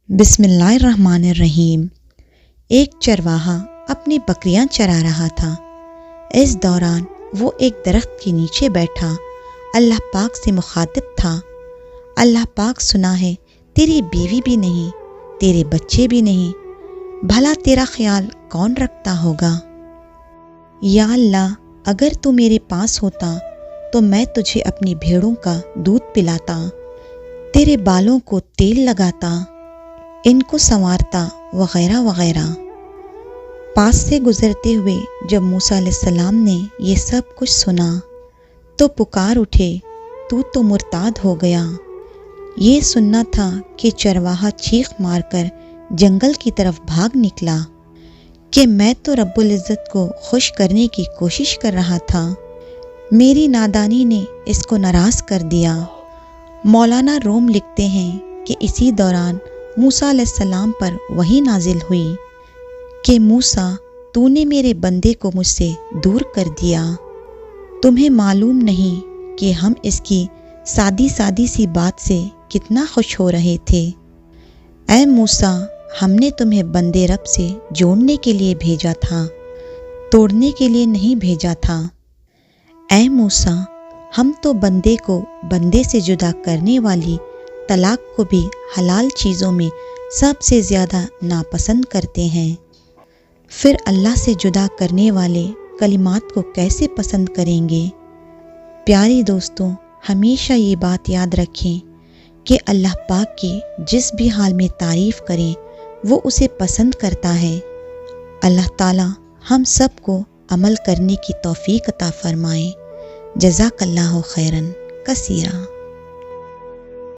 بسم اللہ الرحمن الرحیم۔ ایک چرواہا اپنی بکریاں چرا رہا تھا۔ اس دوران وہ ایک درخت کے نیچے بیٹھا اللہ پاک سے مخاطب تھا۔ اللہ پاک سنا ہے تیری بیوی بھی نہیں، تیرے بچے بھی نہیں، بھلا تیرا خیال کون رکھتا ہوگا؟ یا اللہ، اگر تو میرے پاس ہوتا تو میں تجھے اپنی بھیڑوں کا دودھ پلاتا، تیرے بالوں کو تیل لگاتا، ان کو سنوارتا وغیرہ وغیرہ۔ پاس سے گزرتے ہوئے جب موسیٰ علیہ السلام نے یہ سب کچھ سنا تو پکار اٹھے، تو مرتاد ہو گیا۔ یہ سننا تھا کہ چرواہا چیخ مار کر جنگل کی طرف بھاگ نکلا کہ میں تو رب العزت کو خوش کرنے کی کوشش کر رہا تھا، میری نادانی نے اس کو ناراض کر دیا۔ مولانا روم لکھتے ہیں کہ اسی دوران موسیٰ علیہ السلام پر وحی نازل ہوئی کہ موسیٰ، تو نے میرے بندے کو مجھ سے دور کر دیا۔ تمہیں معلوم نہیں کہ ہم اس کی سادی سی بات سے کتنا خوش ہو رہے تھے۔ اے موسیٰ، ہم نے تمہیں بندے رب سے جوڑنے کے لیے بھیجا تھا، توڑنے کے لیے نہیں بھیجا تھا۔ اے موسیٰ، ہم تو بندے کو بندے سے جدا کرنے والی طلاق کو بھی حلال چیزوں میں سب سے زیادہ ناپسند کرتے ہیں، پھر اللہ سے جدا کرنے والے کلمات کو کیسے پسند کریں گے؟ پیاری دوستوں، ہمیشہ یہ بات یاد رکھیں کہ اللہ پاک کی جس بھی حال میں تعریف کریں وہ اسے پسند کرتا ہے۔ اللہ تعالی ہم سب کو عمل کرنے کی توفیق عطا فرمائے۔ جزاک اللہ خیرن کثیرا۔